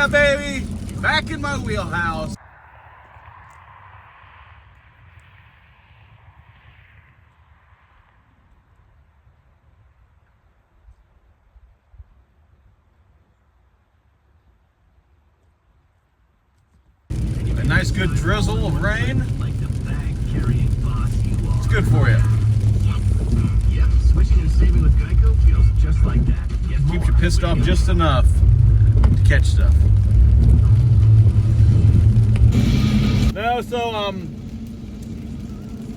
Yeah, baby, back in my wheelhouse. A nice good drizzle of rain. It's good for you. Yep, switching and saving with Geico feels just like that. Keeps you pissed off just enough to catch stuff. No, so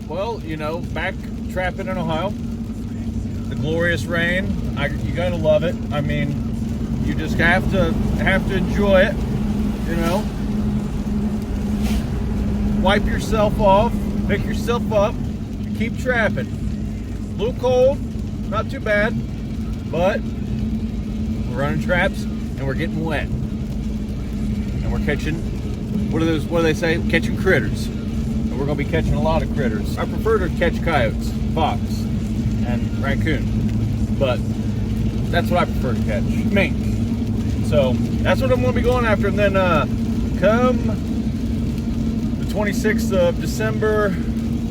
well, you know, back trapping in Ohio. The glorious rain. You gotta love it. I mean, you just have to enjoy it. You know, wipe yourself off, pick yourself up, and keep trapping. A little cold, not too bad, but we're running traps and we're getting wet, and we're catching. What do they say? Catching critters. And we're gonna be catching a lot of critters. I prefer to catch coyotes, fox, and raccoon, but that's what I prefer to catch. Mink. So that's what I'm gonna be going after. And then come the 26th of December,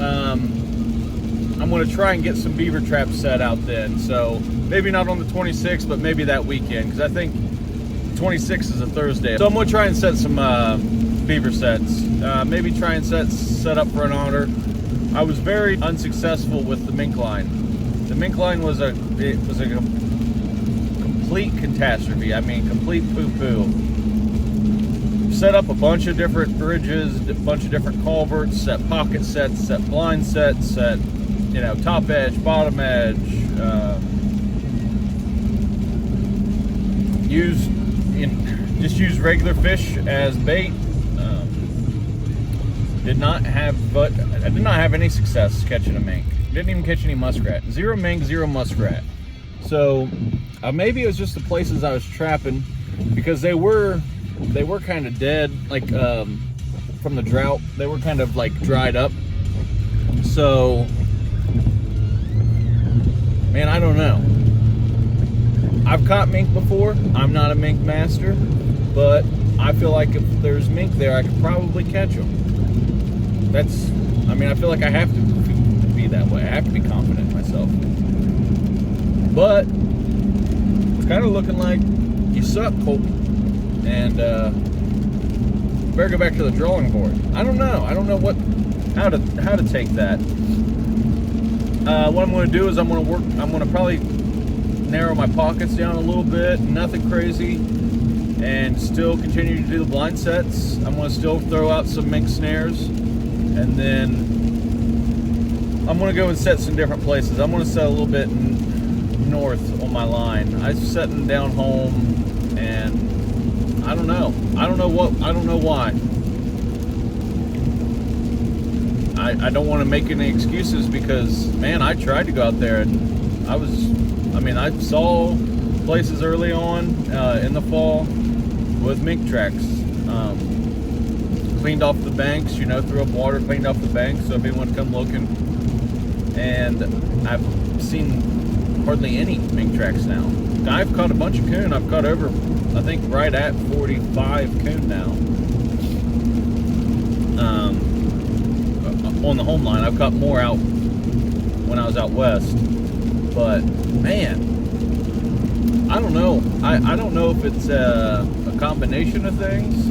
I'm gonna try and get some beaver traps set out then. So maybe not on the 26th, but maybe that weekend, because I think 26th is a Thursday. So I'm gonna try and set some beaver sets. Maybe try and set up for an otter. I was very unsuccessful with the mink line. The mink line was a complete catastrophe. I mean, complete poo-poo. Set up a bunch of different bridges, a bunch of different culverts, set pocket sets, set blind sets, set, you know, top edge, bottom edge. Just use regular fish as bait. I did not have any success catching a mink. Didn't even catch any muskrat. Zero mink, zero muskrat. So maybe it was just the places I was trapping, because they were kind of dead, like from the drought. They were kind of like dried up. So, man, I don't know. I've caught mink before. I'm not a mink master, but I feel like if there's mink there, I could probably catch them. I feel like I have to be that way. I have to be confident in myself. But it's kind of looking like you suck, Colt. And better go back to the drawing board. I don't know how to take that. What I'm going to do is I'm going to probably narrow my pockets down a little bit, nothing crazy, and still continue to do the blind sets. I'm going to still throw out some mink snares, and then I'm going to go and set some different places. I'm going to set a little bit north on my line. I'm setting down home, and I don't know why. I don't want to make any excuses, because, man, I tried to go out there, and I saw places early on in the fall with mink tracks. Cleaned off the banks, you know, threw up water, cleaned off the banks so everyone come looking. And I've seen hardly any mink tracks now. I've caught a bunch of coon. I've caught over, I think, right at 45 coon now. On the home line. I've caught more out when I was out west. But, man, I don't know. I don't know if it's a combination of things,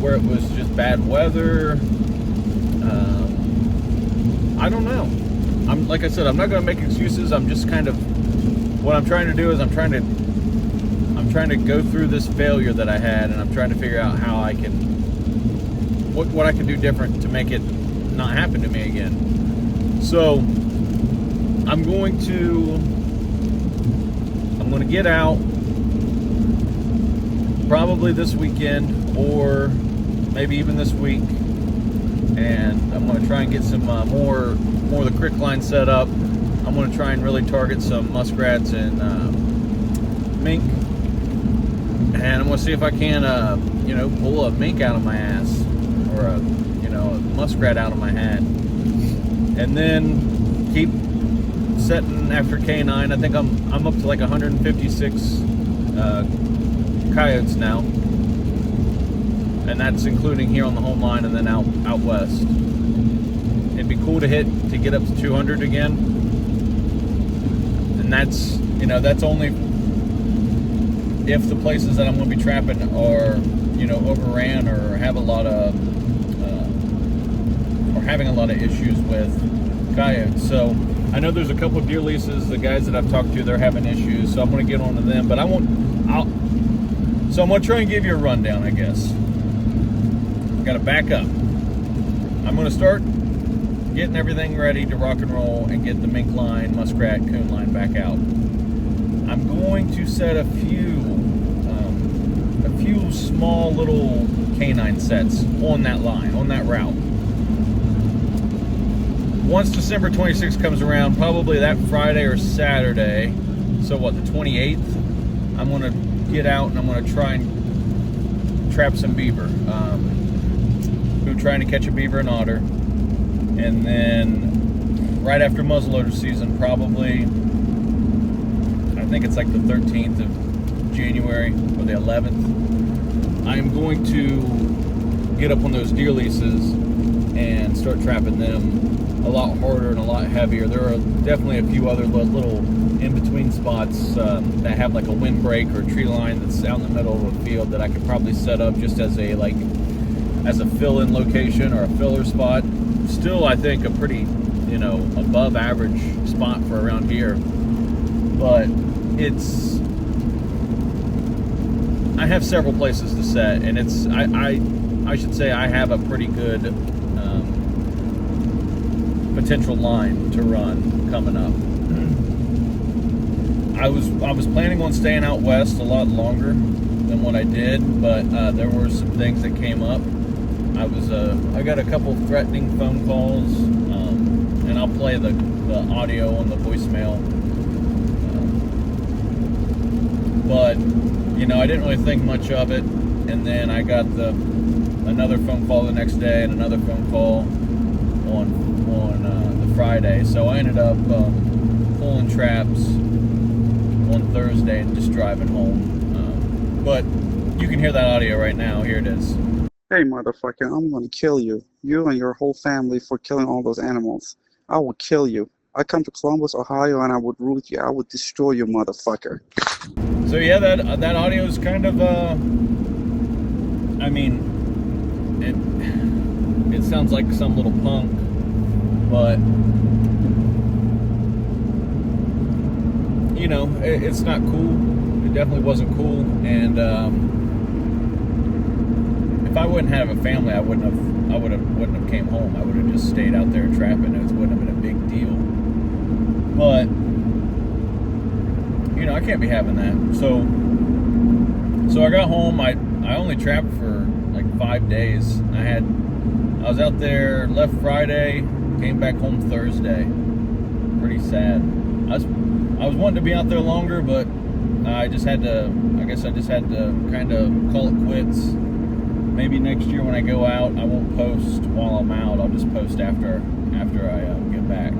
where it was just bad weather. I don't know. Like I said, I'm not going to make excuses. I'm just kind of, what I'm trying to do is I'm trying to go through this failure that I had, and I'm trying to figure out how I can, what I can do different to make it not happen to me again. So I'm going to get out probably this weekend, or maybe even this week, and I'm going to try and get some more of the crick line set up. I'm going to try and really target some muskrats and mink, and I'm going to see if I can pull a mink out of my ass, or a muskrat out of my hat, and then keep setting after K9. I think I'm up to like 156 coyotes now, and that's including here on the home line and then out west. It'd be cool to get up to 200 again, and that's, you know, that's only if the places that I'm going to be trapping are, you know, overran or have a lot of or having a lot of issues with coyotes. So I know there's a couple of deer leases, the guys that I've talked to, they're having issues, so I'm going to get on to them, but so I'm going to try and give you a rundown, I guess. Got to back up. I'm going to start getting everything ready to rock and roll and get the mink line, muskrat, coon line back out. I'm going to set a few small little canine sets on that line, on that route. Once December 26th comes around, probably that Friday or Saturday, so what, the 28th, I'm going to get out and I'm going to try and trap some beaver. We're trying to catch a beaver and otter. And then right after muzzleloader season, probably, I think it's like the 13th of January or the 11th, I am going to get up on those deer leases and start trapping them a lot harder and a lot heavier. There are definitely a few other little in-between spots that have like a windbreak or a tree line that's out in the middle of a field that I could probably set up just as a fill-in location or a filler spot. Still, I think a pretty, you know, above average spot for around here, but it's, I have several places to set, and it's, I should say I have a pretty good potential line to run coming up. I was planning on staying out west a lot longer than what I did, but there were some things that came up. I got a couple threatening phone calls, and I'll play the audio on the voicemail. But you know, I didn't really think much of it, and then I got another phone call the next day and another phone call on the Friday. So I ended up pulling traps on Thursday and just driving home. But you can hear that audio right now. Here it is. Hey, motherfucker, I'm gonna kill you. You and your whole family for killing all those animals. I will kill you. I come to Columbus, Ohio, and I would root you. I would destroy you, motherfucker. So yeah, that audio is kind of, I mean, it sounds like some little punk, but, you know, it's not cool. It definitely wasn't cool, and if I wouldn't have a family, I wouldn't have came home. I would have just stayed out there trapping. It wouldn't have been a big deal. But you know, I can't be having that. So I got home. I only trapped for like 5 days. I was out there, left Friday, came back home Thursday. Pretty sad. I was wanting to be out there longer, but I guess I just had to kind of call it quits. Maybe next year when I go out, I won't post while I'm out. I'll just post after I get back.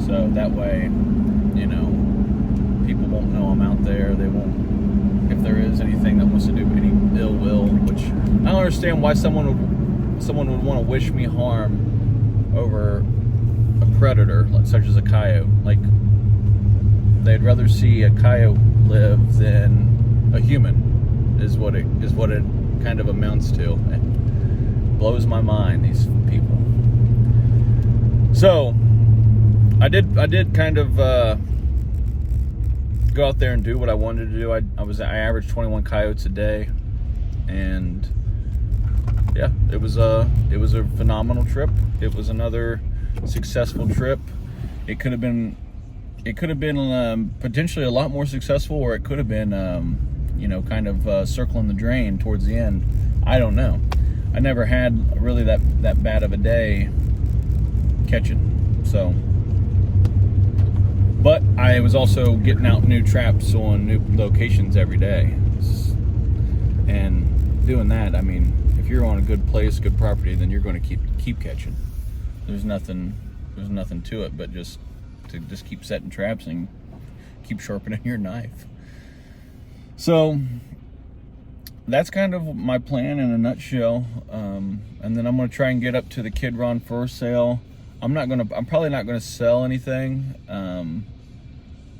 So that way, you know, people won't know I'm out there. They won't, if there is anything that wants to do any ill will, which I don't understand why someone would want to wish me harm over a predator such as a coyote. Like, they'd rather see a coyote live than a human, is what it kind of amounts to. It blows my mind, these people. So I did kind of go out there and do what I wanted to do. I averaged 21 coyotes a day, and yeah, it was a phenomenal trip. It was another successful trip. It could have been potentially a lot more successful, or it could have been you know, kind of circling the drain towards the end. I don't know. I never had really that bad of a day catching. So, but I was also getting out new traps on new locations every day, and doing that, I mean, if you're on a good place, good property, then you're going to keep catching. There's nothing to it but just keep setting traps and keep sharpening your knife. So that's kind of my plan in a nutshell. And then I'm gonna try and get up to the Kidron first sale. I'm probably not gonna sell anything.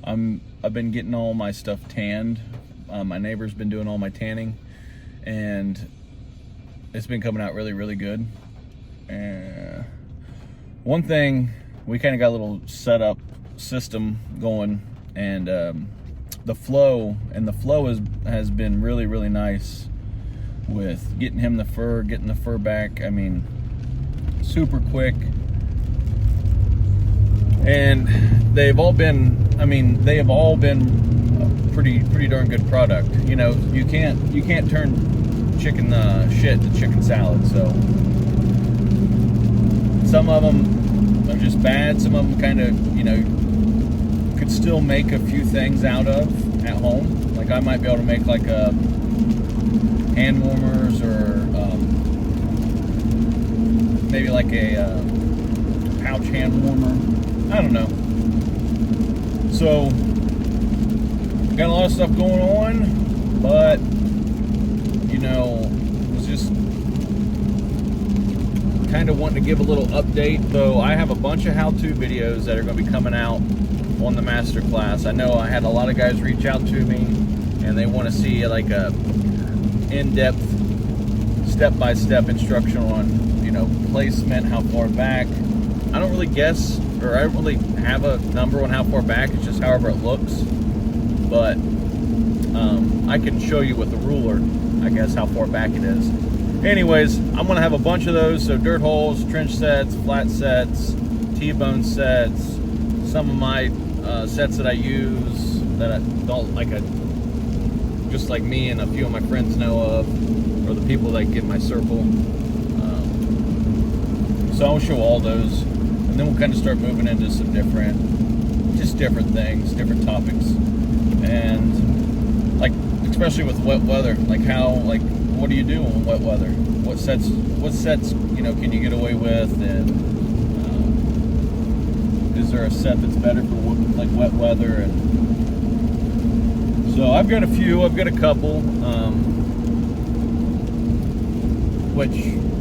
I've been getting all my stuff tanned. My neighbor's been doing all my tanning, and it's been coming out really, really good. And one thing, we kind of got a little setup system going, and the flow has been really, really nice with getting the fur back. I mean, super quick. And they have all been a pretty darn good product. You know, you can't turn chicken shit to chicken salad. So some of them are just bad. Some of them kind of, you know, could still make a few things out of at home. Like I might be able to make like a hand warmers, or maybe like a pouch hand warmer. I don't know. So got a lot of stuff going on, but you know, was just kind of wanting to give a little update. So I have a bunch of how-to videos that are going to be coming out on the masterclass. I know I had a lot of guys reach out to me, and they want to see like a in-depth, step-by-step instruction on, you know, placement, how far back. I don't really guess, or I don't really have a number on how far back. It's just however it looks. But I can show you with the ruler, I guess, how far back it is. Anyways, I'm gonna have a bunch of those. So dirt holes, trench sets, flat sets, T-bone sets, some of my sets that I use that I don't like, just like me and a few of my friends know of, or the people that get my circle. So I'll show all those, and then we'll kind of start moving into some different things, different topics. And like, especially with wet weather, like what do you do in wet weather? What sets, you know, can you get away with? And is there a set that's better for like wet weather? And so I've got a couple, which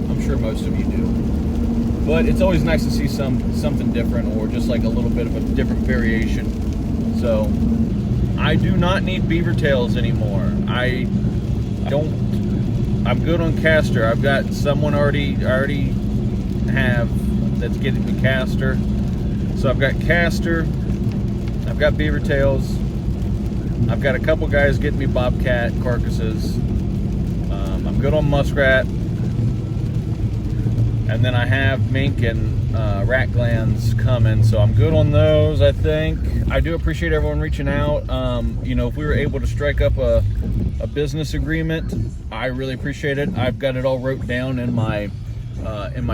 I'm sure most of you do. But it's always nice to see something different, or just like a little bit of a different variation. So I do not need beaver tails anymore. I'm good on caster. I've got someone I already have that's getting me caster. So I've got caster, I've got beaver tails, I've got a couple guys getting me bobcat carcasses. I'm good on muskrat. And then I have mink and rat glands coming, so I'm good on those, I think. I do appreciate everyone reaching out. You know, if we were able to strike up a business agreement, I really appreciate it. I've got it all wrote down in my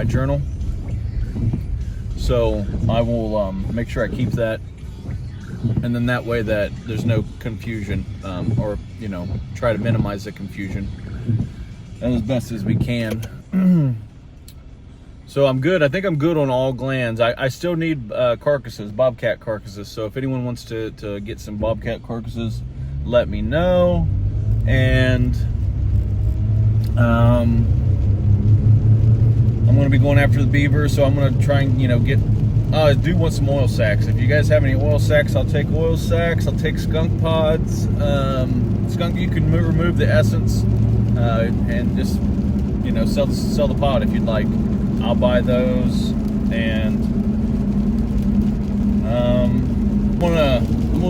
journal, so I will make sure I keep that, and then that way that there's no confusion, or you know, try to minimize the confusion as best as we can. So I'm good. I think I'm good on all glands. I still need carcasses, bobcat carcasses. So if anyone wants to get some bobcat carcasses, let me know. And I'm going to be going after the beaver. So I'm going to try and, you know, I do want some oil sacks. If you guys have any oil sacks, I'll take oil sacks. I'll take skunk pods. Skunk, you can remove the essence and just, you know, sell the pod if you'd like. I'll buy those. And I'm gonna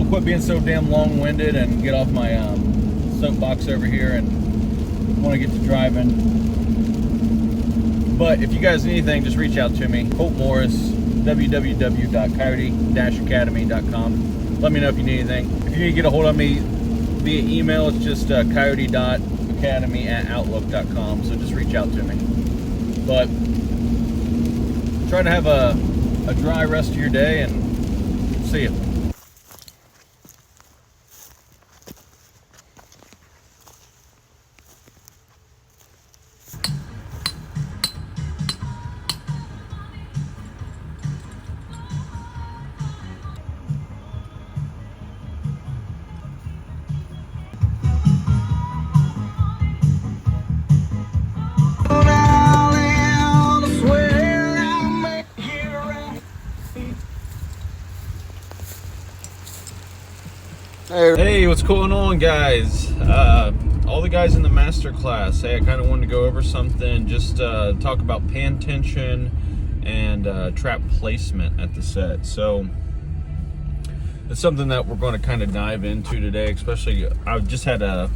quit being so damn long-winded and get off my soapbox over here, and want to get to driving. But if you guys need anything, just reach out to me. Colt Morris, www.coyote-academy.com. Let me know if you need anything. If you need to get a hold of me via email, it's just coyote.academy@outlook.com. So just reach out to me. But try to have a dry rest of your day, and see you. Hey, what's going on, guys? All the guys in the master class. Hey, I kind of wanted to go over something, just talk about pan tension and trap placement at the set. So it's something that we're going to kind of dive into today. Especially, I just had I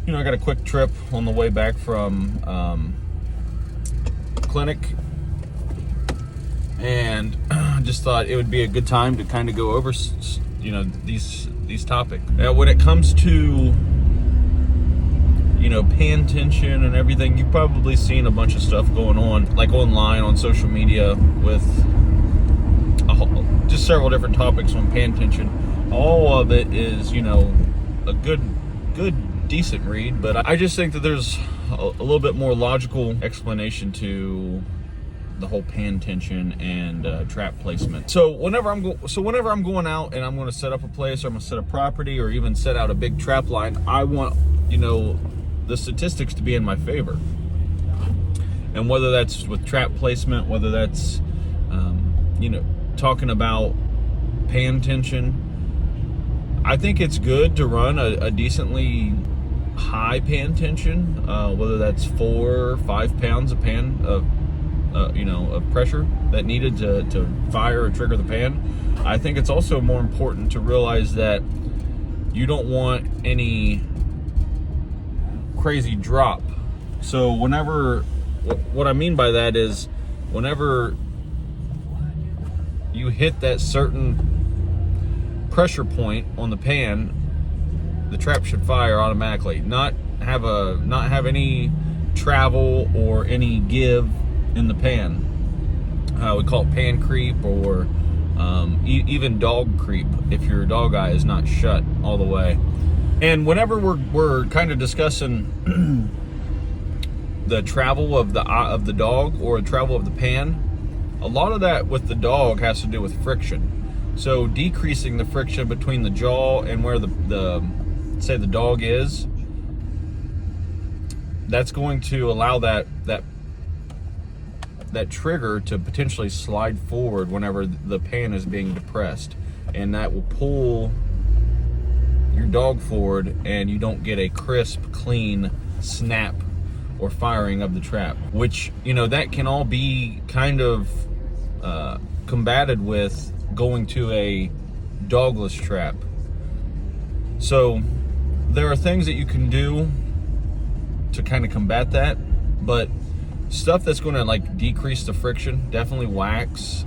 got a quick trip on the way back from clinic, and just thought it would be a good time to kind of go over these topics. When it comes to pan tension and everything, you've probably seen a bunch of stuff going on, like online on social media, with just several different topics on pan tension. All of it is a good decent read, but I just think that there's a little bit more logical explanation to the whole pan tension and trap placement. So whenever I'm going out and I'm going to set up a place, or I'm going to set a property, or even set out a big trap line, I want the statistics to be in my favor. And whether that's with trap placement, whether that's talking about pan tension, I think it's good to run a decently high pan tension, whether that's 4 or 5 pounds of pan of pressure that needed to fire or trigger the pan. I think it's also more important to realize that you don't want any crazy drop. So what I mean by that is, whenever you hit that certain pressure point on the pan, the trap should fire automatically, not have any travel or any give in the pan. We call it pan creep, or even dog creep, if your dog eye is not shut all the way. And whenever we're kind of discussing the travel of the dog, or the travel of the pan, a lot of that with the dog has to do with friction. So decreasing the friction between the jaw and where say the dog is, that's going to allow that trigger to potentially slide forward whenever the pan is being depressed, and that will pull your dog forward, and you don't get a crisp, clean snap or firing of the trap, which that can all be kind of combated with going to a dogless trap. So there are things that you can do to kind of combat that, but stuff that's going to decrease the friction, definitely wax.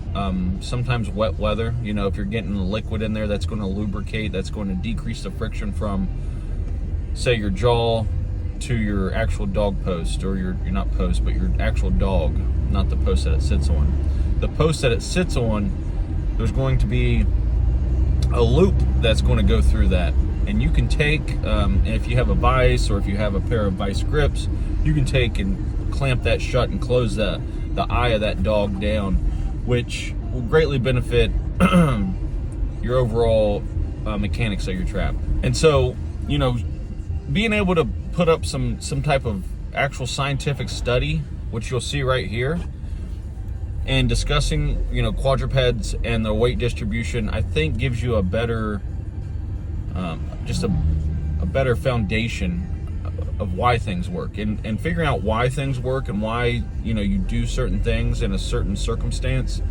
Sometimes wet weather, if you're getting a liquid in there, that's going to lubricate, that's going to decrease the friction from, say, your jaw to your actual dog post, or your not post, but your actual dog, not the post that it sits on. The post that it sits on, there's going to be a loop that's going to go through that. And you can take, if you have a vise, or if you have a pair of vise grips, you can take and clamp that shut and close the eye of that dog down, which will greatly benefit your overall mechanics of your trap. And so, being able to put up some type of actual scientific study, which you'll see right here, and discussing quadrupeds and their weight distribution, I think gives you a better a better foundation of why things work, and figuring out why things work, and why you do certain things in a certain circumstance.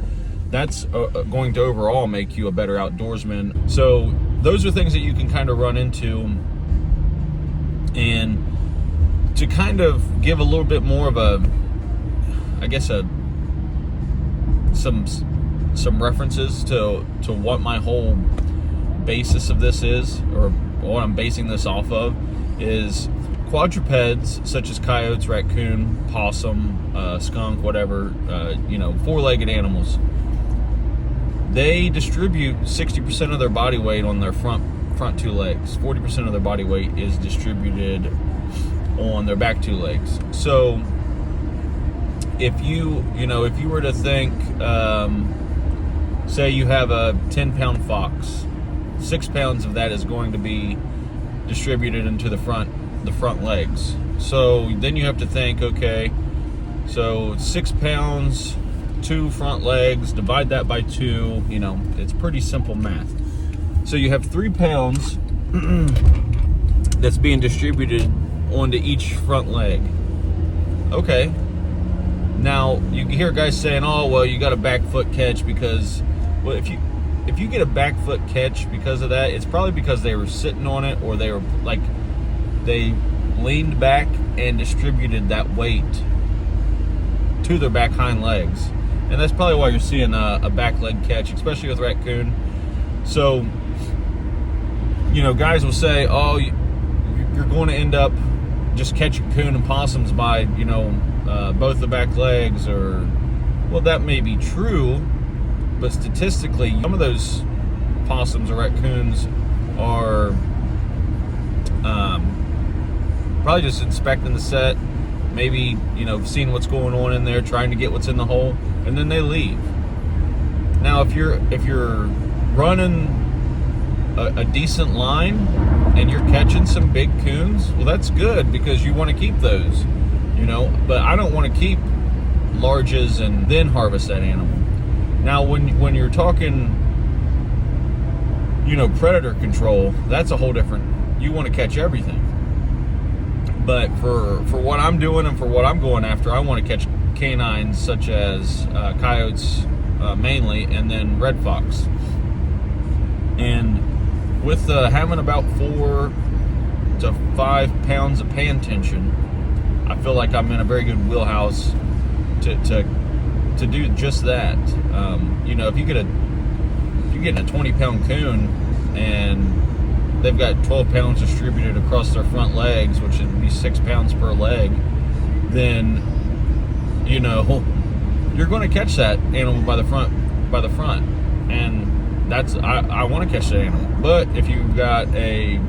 That's going to overall make you a better outdoorsman. So those are things that you can kind of run into, and to kind of give a little bit more of some references to what my whole basis of this is, or what I'm basing this off of, is quadrupeds such as coyotes, raccoon, possum, skunk, whatever, four-legged animals. They distribute 60% of their body weight on their front 2 legs. 40% of their body weight is distributed on their back 2 legs. So if you were to think, say you have a 10-pound fox, 6 pounds of that is going to be distributed into the front legs. So then you have to think, okay, so 6 pounds, 2 front legs, divide that by 2, it's pretty simple math. So you have 3 pounds that's being distributed onto each front leg. Okay. Now you hear guys saying, "Oh, well, you got a back foot catch because, well, if you get a back foot catch because of that, it's probably because they were sitting on it, or they were like they leaned back and distributed that weight to their back hind legs, and that's probably why you're seeing a back leg catch, especially with raccoon." So, you know, guys will say, "Oh, you're going to end up just catching coon and possums by, you know, both the back legs," or, well, that may be true, but statistically, some of those possums or raccoons are probably just inspecting the set, maybe, you know, seeing what's going on in there, trying to get what's in the hole, and then they leave. Now, if you're running a decent line and you're catching some big coons, well, that's good, because you want to keep those, you know. But I don't want to keep larges and then harvest that animal. Now, when you're talking, you know, predator control, that's a whole different. You want to catch everything. But for what I'm doing and for what I'm going after, I want to catch canines such as coyotes mainly, and then red fox. And with having about 4 to 5 pounds of pan tension, I feel like I'm in a very good wheelhouse to do just that. You know, if you're getting a 20-pound coon and they've got 12 pounds distributed across their front legs, which would be 6 pounds per leg, then, you know, you're going to catch that animal by the front, and that's I want to catch that animal. But if you've got I'd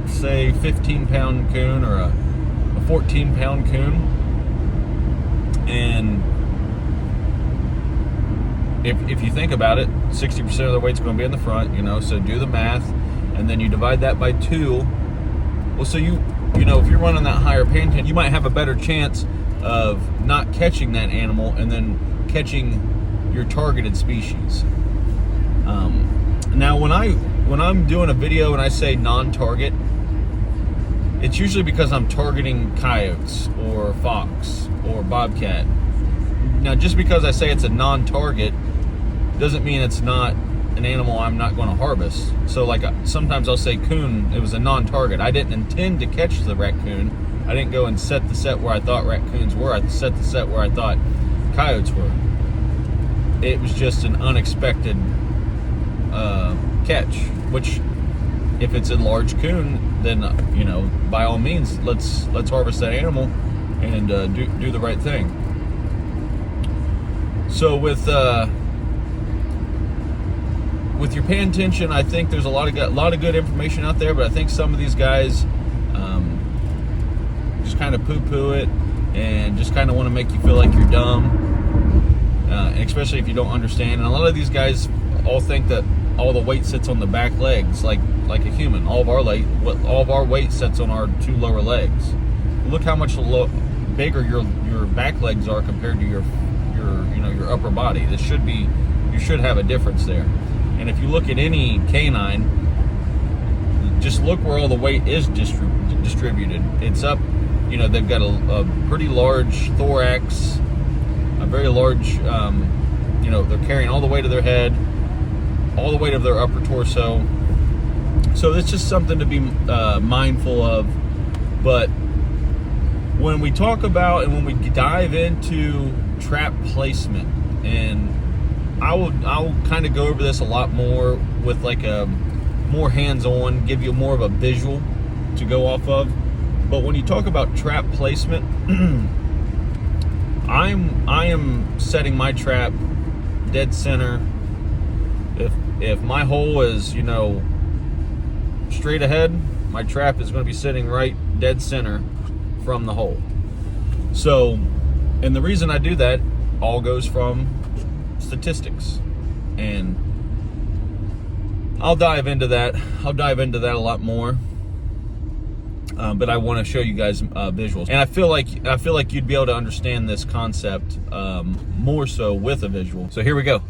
say 15-pound coon or a 14-pound coon, and if you think about it, 60% of the weight's going to be in the front, you know, so do the math, and then you divide that by 2. Well, so you know, if you're running that higher pan tension, you might have a better chance of not catching that animal and then catching your targeted species. Now, when I'm doing a video and I say non-target, it's usually because I'm targeting coyotes or fox or bobcat. Now, just because I say it's a non-target doesn't mean it's not an animal I'm not going to harvest. So, like, sometimes I'll say coon, it was a non-target. I didn't intend to catch the raccoon. I didn't go and set the set where I thought raccoons were. I set the set where I thought coyotes were. It was just an unexpected catch, which, if it's a large coon, then, you know, by all means, let's harvest that animal and do the right thing. So with your pan tension, I think there's a lot of good information out there, but I think some of these guys just kind of poo-poo it and just kind of want to make you feel like you're dumb, and especially if you don't understand. And a lot of these guys all think that all the weight sits on the back legs, like a human. All of our weight sits on our 2 lower legs. Look how much bigger your back legs are compared to your upper body. You should have a difference there. And if you look at any canine, just look where all the weight is distributed. It's up, you know, they've got a pretty large thorax, a very large, you know, they're carrying all the weight of their head, all the weight of their upper torso. So it's just something to be mindful of. But when we talk about and when we dive into trap placement, and I'll kind of go over this a lot more with like a more hands-on, give you more of a visual to go off of. But when you talk about trap placement, I am setting my trap dead center. If my hole is, you know, straight ahead, my trap is going to be sitting right dead center from the hole. So, and the reason I do that all goes from statistics, and I'll dive into that a lot more, but I want to show you guys visuals, and I feel like you'd be able to understand this concept more so with a visual. So here we go.